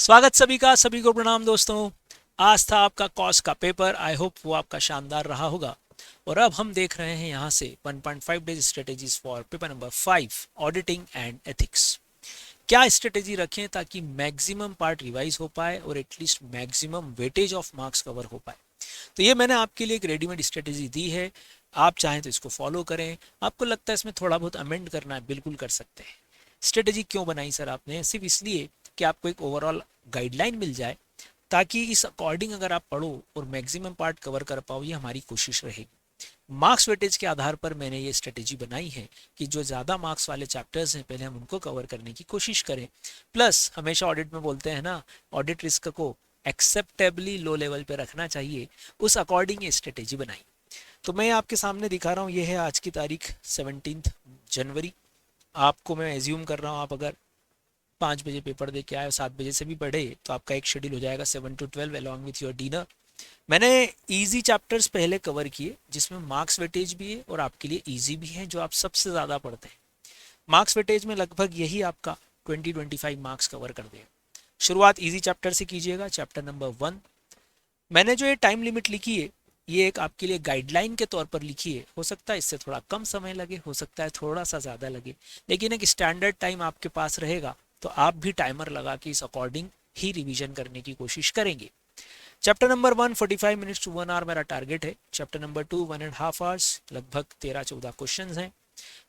स्वागत सभी को प्रणाम दोस्तों। आज था आपका कॉस का पेपर। आई होप वो आपका शानदार रहा होगा। और अब हम देख रहे हैं यहाँ से 1.5 days strategies for paper number 5 auditing and ethics. क्या स्ट्रेटेजी रखें ताकि मैक्सिमम पार्ट रिवाइज हो पाए और at least maximum weightage of marks cover हो पाए। तो ये मैंने आपके लिए एक रेडीमेड स्ट्रेटेजी दी है। आप चाहें तो इसको फॉलो करें। आपको लगता है इसमें थोड़ा बहुत अमेंड करना है, बिल्कुल कर सकते हैं। स्ट्रेटेजी क्यों बनाई सर आपने? सिर्फ इसलिए कि आपको एक ओवरऑल गाइडलाइन मिल जाए, ताकि इस अकॉर्डिंग अगर आप पढ़ो और मैक्सिमम पार्ट कवर कर पाओ, ये हमारी कोशिश रहेगी। मार्क्स वेटेज के आधार पर मैंने ये स्ट्रेटेजी बनाई है कि जो ज़्यादा मार्क्स वाले चैप्टर्स हैं पहले हम उनको कवर करने की कोशिश करें। प्लस हमेशा ऑडिट में बोलते हैं ना, ऑडिट रिस्क को एक्सेप्टेबली लो लेवल पे रखना चाहिए, उस अकॉर्डिंग ये स्ट्रेटेजी बनाई। तो मैं आपके सामने दिखा रहा हूँ, ये है आज की तारीख 17 जनवरी। आपको मैं एज्यूम कर रहा हूँ, आप अगर 5 बजे पेपर दे के आए, 7 बजे से भी पढ़े, तो आपका एक शेड्यूल हो जाएगा 7 to 12 along with your dinner. मैंने इजी चैप्टर्स पहले कवर किए जिसमें मार्क्स वेटेज भी है और आपके लिए इजी भी है, जो आप सबसे ज़्यादा पढ़ते हैं। मार्क्स वेटेज में लगभग यही आपका 20-25 मार्क्स कवर कर देगा। शुरुआत इजी चैप्टर से कीजिएगा, चैप्टर नंबर 1। मैंने जो ये टाइम लिमिट लिखी है, ये एक आपके लिए गाइडलाइन के तौर पर लिखी है। हो सकता है इससे थोड़ा कम समय लगे, हो सकता है थोड़ा सा ज़्यादा लगे, लेकिन एक स्टैंडर्ड टाइम आपके पास रहेगा, तो आप भी टाइमर लगा के इस अकॉर्डिंग ही रिवीजन करने की कोशिश करेंगे। Chapter number 1 45 minutes to 1 hour मेरा टारगेट है। चैप्टर नंबर 2 1.5 आवर्स, लगभग 13-14 क्वेश्चन हैं।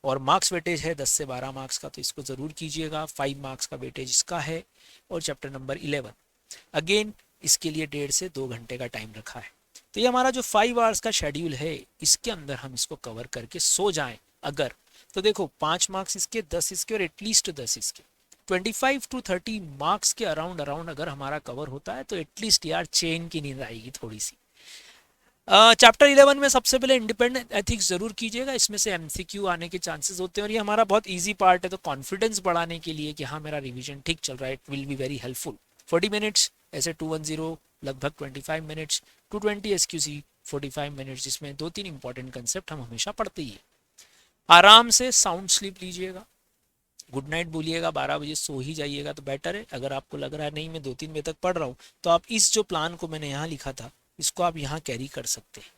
और मार्क्स वेटेज है 10 से 12 मार्क्स का, तो इसको ज़रूर कीजिएगा। 5 मार्क्स का वेटेज इसका है। और चैप्टर नंबर 11 अगेन, इसके लिए 1.5 से 2 घंटे का टाइम रखा है। तो ये हमारा जो 5 आवर्स का शेड्यूल है, इसके अंदर हम इसको कवर करके सो जाएं अगर, तो देखो 5 मार्क्स इसके, 10 इसके और एटलीस्ट 10 इसके, 25 to 30 मार्क्स के अराउंड अराउंड अगर हमारा कवर होता है, तो एटलीस्ट यार चेन की नींद आएगी थोड़ी सी। चैप्टर 11 में सबसे पहले इंडिपेंडेंट एथिक्स जरूर कीजिएगा। इसमें से एमसीक्यू आने के चांसेस होते हैं और ये हमारा बहुत इजी पार्ट है, तो कॉन्फिडेंस बढ़ाने के लिए कि हाँ मेरा रिवीजन ठीक चल रहा है, it will be very helpful. 40 minutes, ऐसे 210 लगभग 25 मिनट्स, 220 SQC 45 मिनट्स, जिसमें 2-3 इंपॉर्टेंट कंसेप्ट हम हमेशा पढ़ते ही है। आराम से साउंड स्लीप लीजिएगा, गुड नाइट बोलिएगा, 12 बजे सो ही जाइएगा तो बेटर है। अगर आपको लग रहा है नहीं मैं 2-3 बजे तक पढ़ रहा हूँ, तो आप इस जो प्लान को मैंने यहाँ लिखा था, इसको आप यहाँ कैरी कर सकते हैं।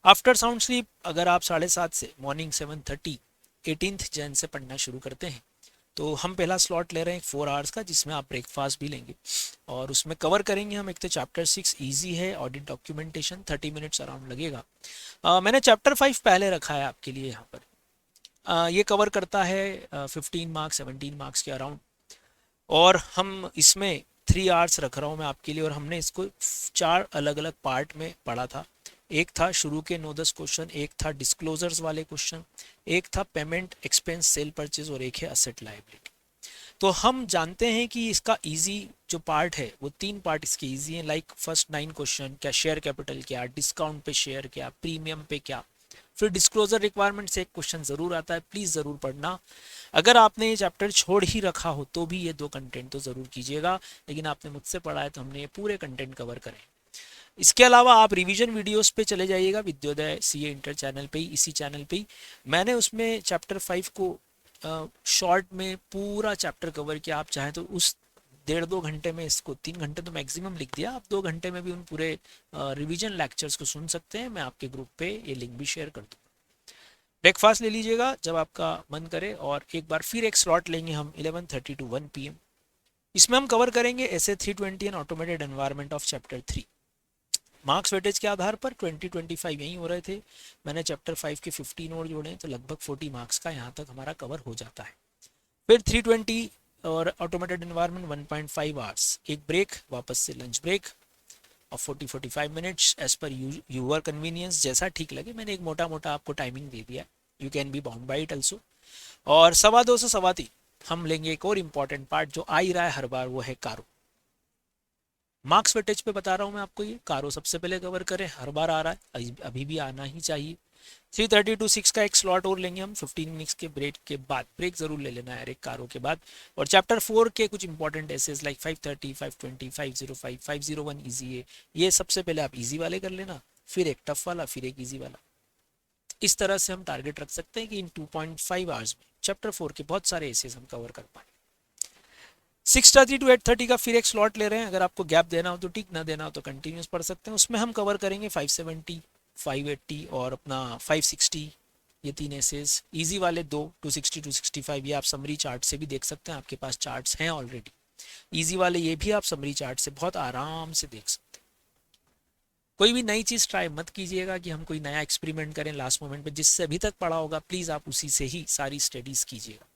आफ्टर साउंड स्लीप अगर आप 7:30 से मॉर्निंग 7:30 18 जन से पढ़ना शुरू करते हैं, तो हम पहला स्लॉट ले रहे हैं 4 आवर्स का, जिसमें आप ब्रेकफास्ट भी लेंगे। और उसमें कवर करेंगे हम, एक तो चैप्टर 6 इजी है, ऑडिट डॉक्यूमेंटेशन, 30 मिनट्स अराउंड लगेगा। मैंने चैप्टर 5 पहले रखा है आपके लिए यहाँ पर। ये कवर करता है 15 मार्क्स 17 मार्क्स के अराउंड। और हम इसमें 3 आवर्स रख रहा हूँ मैं आपके लिए, और हमने इसको 4 अलग अलग पार्ट में पढ़ा था। एक था शुरू के 9-10 क्वेश्चन, एक था डिस्क्लोजर्स वाले क्वेश्चन, एक था पेमेंट एक्सपेंस सेल परचेज, और एक है असेट लायबिलिटी। तो हम जानते हैं कि इसका इजी जो पार्ट है, वो 3 पार्ट इसके इजी हैं। लाइक फर्स्ट 9 क्वेश्चन, क्या शेयर कैपिटल, क्या डिस्काउंट पे शेयर, क्या प्रीमियम पे क्या। फिर डिस्क्लोजर रिक्वायरमेंट से एक क्वेश्चन जरूर आता है, प्लीज जरूर पढ़ना। अगर आपने ये चैप्टर छोड़ ही रखा हो तो भी ये 2 कंटेंट तो जरूर कीजिएगा, लेकिन आपने मुझसे पढ़ा है तो हमने ये पूरे कंटेंट कवर करें। इसके अलावा आप रिवीजन वीडियोस पे चले जाइएगा, विद्योदय सीए इंटर चैनल पे ही, इसी चैनल पे ही मैंने उसमें चैप्टर 5 को शॉर्ट में पूरा चैप्टर कवर किया। आप चाहें तो उस 1.5-2 घंटे में, इसको 3 घंटे तो मैक्सिमम लिख दिया, आप 2 घंटे में भी उन पूरे रिवीजन लेक्चर्स को सुन सकते हैं। मैं आपके ग्रुप पे ये लिंक भी शेयर कर दूँ। ब्रेकफास्ट ले लीजिएगा जब आपका मन करे, और एक बार फिर एक स्लॉट लेंगे हम 11:30 to 1 PM। इसमें हम कवर करेंगे ऐसे 320 and automated environment of chapter 3। Marks weightage के आधार पर 20-25 यहीं हो रहे थे। मैंने चैप्टर 5 के 15 और जोड़े, तो लगभग 40 मार्क्स का यहाँ तक हमारा कवर हो जाता है। फिर 320 और ऑटोमेटेड एनवायरनमेंट 1.5 आवर्स, एक ब्रेक, वापस से लंच ब्रेक और 40-45 minutes as per your convenience, जैसा ठीक लगे। मैंने एक मोटा मोटा आपको टाइमिंग दे दिया, you can be bound by it also. और 2:15 से 3:15 हम लेंगे एक और इम्पॉर्टेंट पार्ट जो आ ही रहा है हर बार, वो है कारो। मार्क्स वेटेज पे बता रहा हूँ मैं आपको, ये कारो सबसे पहले कवर करें, हर बार आ रहा है, अभी भी आना ही चाहिए। 3:30 to 6 का एक स्लॉट और लेंगे हम 15 मिनट्स के ब्रेक के बाद। ब्रेक जरूर ले लेना है एक कारो के बाद। और चैप्टर 4 के कुछ इंपॉर्टेंट एसेज लाइक 530 520 505 501 इजी है, ये सबसे पहले आप इजी वाले कर लेना, फिर एक टफ वाला, फिर एक इजी वाला। इस तरह से हम टारगेट रख सकते हैं कि इन 2.5 आवर्स में चैप्टर 4 के बहुत सारे एसेज हम कवर कर पाए। 6:30 to 8:30 का फिर एक स्लॉट ले रहे हैं, अगर आपको गैप देना हो तो ठीक, ना देना हो तो कंटिन्यूस पढ़ सकते हैं। उसमें हम कवर करेंगे 570, 580 और अपना 560, ये तीन एसेज इजी वाले दो, 260 265। ये आप समरी चार्ट से भी देख सकते हैं, आपके पास चार्ट्स हैं ऑलरेडी। इजी वाले ये भी आप समरी चार्ट से बहुत आराम से देख सकते हैं। कोई भी नई चीज़ ट्राई मत कीजिएगा कि हम कोई नया एक्सपेरिमेंट करें लास्ट मोमेंट पे। जिससे अभी तक पढ़ा होगा प्लीज़ आप उसी से ही सारी स्टडीज़ कीजिएगा।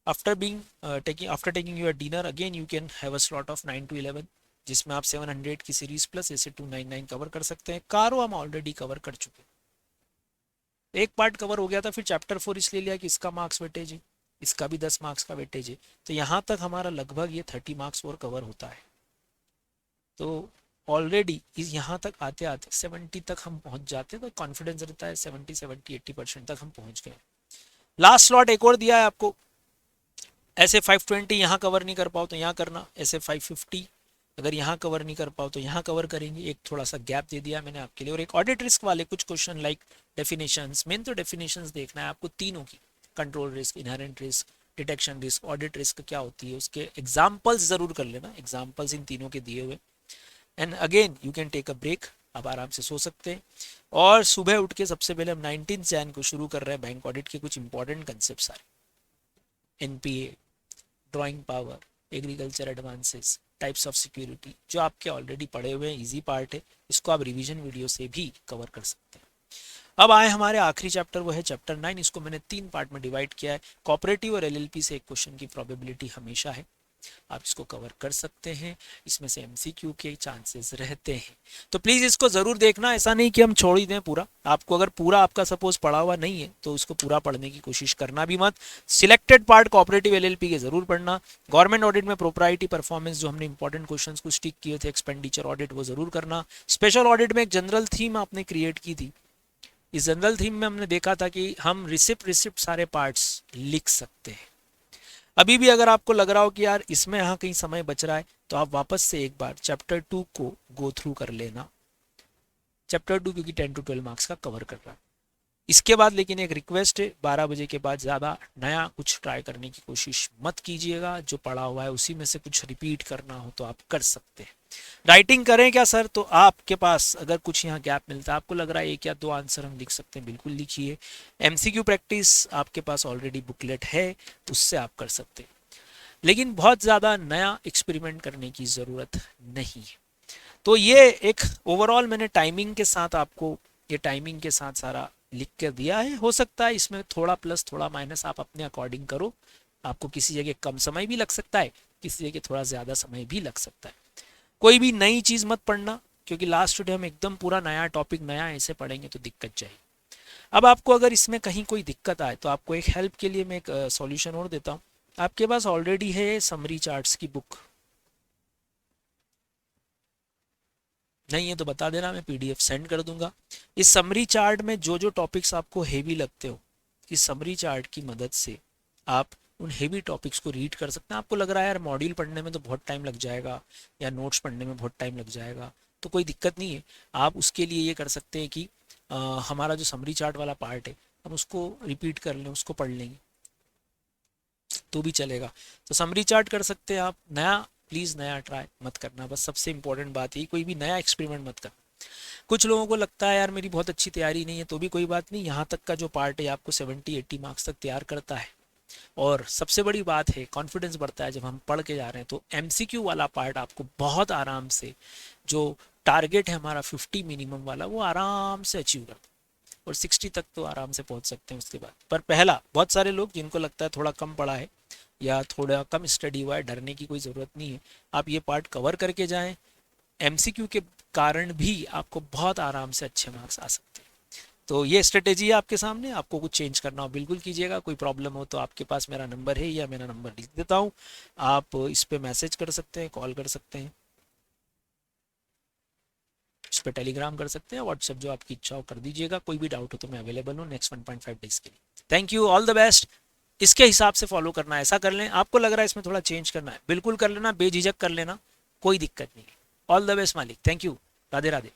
After taking your dinner again you can have a slot of 9 to 11, जिसमें आप 700 की सीरीज प्लस ऐसे 299 कवर कर सकते हैं। कारो हम ऑलरेडी कवर कर चुके हैं, एक पार्ट कवर हो गया था, फिर चैप्टर 4 इसलिए लिया कि इसका मार्क्स वेटेज है, इसका भी 10 मार्क्स का वेटेज है, तो यहाँ तक हमारा लगभग ये 30 मार्क्स और कवर होता है। तो ऑलरेडी इस यहाँ तक आते आते 70 तक हम पहुँच जाते हैं, तो कॉन्फिडेंस रहता है 70-80% तक हम पहुँच गए। लास्ट स्लॉट एक और दिया है आपको, ऐसे 520 यहाँ कवर नहीं कर पाओ तो यहाँ करना, ऐसे 550 अगर यहाँ कवर नहीं कर पाओ तो यहाँ कवर करेंगे। एक थोड़ा सा गैप दे दिया मैंने आपके लिए। और एक ऑडिट रिस्क वाले कुछ क्वेश्चन लाइक डेफिनेशंस, मेन तो डेफिनेशंस देखना है आपको तीनों की, control risk, inherent risk, detection risk, audit risk क्या होती है, उसके एग्जाम्पल्स जरूर कर लेना, एग्जाम्पल्स इन तीनों के दिए हुए। And again you can take a break, आप आराम से सो सकते हैं। और सुबह उठ के सबसे पहले हम 19 जैन को शुरू कर रहे हैं बैंक ऑडिट के कुछ इंपॉर्टेंट कंसेप्ट सारे, NPA, drawing power, agriculture advances, types of security, जो आपके ऑलरेडी पढ़े हुए हैं, इजी पार्ट है, इसको आप रिवीजन वीडियो से भी कवर कर सकते हैं। अब आए हमारे आखिरी चैप्टर, वो है चैप्टर 9। इसको मैंने 3 पार्ट में डिवाइड किया है। कोऑपरेटिव और एलएलपी से एक क्वेश्चन की प्रोबेबिलिटी हमेशा है, आप इसको कवर कर सकते हैं, इसमें से एमसीक्यू के चांसेस रहते हैं। तो प्लीज़ इसको ज़रूर देखना, ऐसा नहीं कि हम छोड़ ही दें पूरा। आपको अगर पूरा आपका सपोज पढ़ा हुआ नहीं है तो उसको पूरा पढ़ने की कोशिश करना भी मत। सिलेक्टेड पार्ट कोऑपरेटिव एलएलपी के ज़रूर पढ़ना। गवर्नमेंट ऑडिट में प्रोप्राइटी परफॉर्मेंस, जो हमने इंपॉर्टेंट क्वेश्चन को स्टिक किए थे, एक्सपेंडिचर ऑडिट, वो ज़रूर करना। स्पेशल ऑडिट में एक जनरल थीम आपने क्रिएट की थी, इस जनरल थीम में हमने देखा था कि हम रिसिप्ट सारे पार्ट्स लिख सकते हैं। अभी भी अगर आपको लग रहा हो कि यार इसमें यहाँ कहीं समय बच रहा है, तो आप वापस से एक बार चैप्टर 2 को गो थ्रू कर लेना। चैप्टर 2 क्योंकि 10 to 12 मार्क्स का कवर कर रहा है। इसके बाद लेकिन एक रिक्वेस्ट है, 12 बजे के बाद ज़्यादा नया कुछ ट्राई करने की कोशिश मत कीजिएगा। जो पढ़ा हुआ है उसी में से कुछ रिपीट करना हो तो आप कर सकते हैं। राइटिंग करें क्या सर, तो आपके पास अगर कुछ यहाँ गैप मिलता है, आपको लग रहा है एक या दो आंसर हम लिख सकते हैं, बिल्कुल लिखिए। एमसीक्यू प्रैक्टिस आपके पास ऑलरेडी बुकलेट है, उससे आप कर सकते हैं, लेकिन बहुत ज़्यादा नया एक्सपेरिमेंट करने की ज़रूरत नहीं है। तो ये एक ओवरऑल मैंने टाइमिंग के साथ आपको, ये टाइमिंग के साथ सारा लिख कर दिया है। हो सकता है इसमें थोड़ा प्लस थोड़ा माइनस आप अपने अकॉर्डिंग करो, आपको किसी जगह कम समय भी लग सकता है, किसी जगह थोड़ा ज़्यादा समय भी लग सकता है। कोई भी नई चीज़ मत पढ़ना, क्योंकि लास्ट डे हम एकदम पूरा नया टॉपिक नया ऐसे पढ़ेंगे तो दिक्कत जाएगी। अब आपको अगर इसमें कहीं कोई दिक्कत आए तो आपको एक हेल्प के लिए मैं एक सॉल्यूशन और देता हूँ। आपके पास ऑलरेडी है समरी चार्ट्स की बुक, नहीं है तो बता देना, मैं पीडीएफ सेंड कर दूंगा। इस समरी चार्ट में जो जो टॉपिक्स आपको हेवी लगते हो, इस समरी चार्ट की मदद से आप उन हेवी टॉपिक्स को रीड कर सकते हैं। आपको लग रहा है यार मॉड्यूल पढ़ने में तो बहुत टाइम लग जाएगा या नोट्स पढ़ने में बहुत टाइम लग जाएगा, तो कोई दिक्कत नहीं है। आप उसके लिए ये कर सकते हैं कि हमारा जो समरी चार्ट वाला पार्ट है हम उसको रिपीट कर लें, उसको पढ़ लेंगे तो भी चलेगा। तो समरी चार्ट कर सकते हैं आप। नया प्लीज़ नया ट्राई मत करना, बस सबसे इंपॉर्टेंट बात है, कोई भी नया एक्सपेरिमेंट मत करना। कुछ लोगों को लगता है यार मेरी बहुत अच्छी तैयारी नहीं है, तो भी कोई बात नहीं, यहाँ तक का जो पार्ट है आपको 70-80 मार्क्स तक तैयार करता है। और सबसे बड़ी बात है कॉन्फिडेंस बढ़ता है जब हम पढ़ के जा रहे हैं, तो एमसीक्यू वाला पार्ट आपको बहुत आराम से, जो टारगेट है हमारा 50 मिनिमम वाला, वो आराम से अचीव करता है। और 60 तक तो आराम से पहुंच सकते हैं उसके बाद। पर पहला, बहुत सारे लोग जिनको लगता है थोड़ा कम पढ़ा है या थोड़ा कम स्टडी हुआ है, डरने की कोई ज़रूरत नहीं है। आप ये पार्ट कवर करके जाएं, एमसीक्यू के कारण भी आपको बहुत आराम से अच्छे मार्क्स आ सकते हैं। तो ये स्ट्रेटेजी है आपके सामने, आपको कुछ चेंज करना हो बिल्कुल कीजिएगा। कोई प्रॉब्लम हो तो आपके पास मेरा नंबर है, या मेरा नंबर लिख देता हूँ, आप इस पर मैसेज कर सकते हैं, कॉल कर सकते हैं, इस पर टेलीग्राम कर सकते हैं, व्हाट्सएप जो आपकी इच्छा हो कर दीजिएगा। कोई भी डाउट हो तो मैं अवेलेबल हूँ नेक्स्ट 1.5 डेज के लिए। Thank you, all the best. इसके हिसाब से फॉलो करना है, ऐसा कर लें। आपको लग रहा है इसमें थोड़ा चेंज करना है, बिल्कुल कर लेना, बेझिझक कर लेना, कोई दिक्कत नहीं है। ऑल द बेस्ट मालिक, थैंक यू, राधे राधे।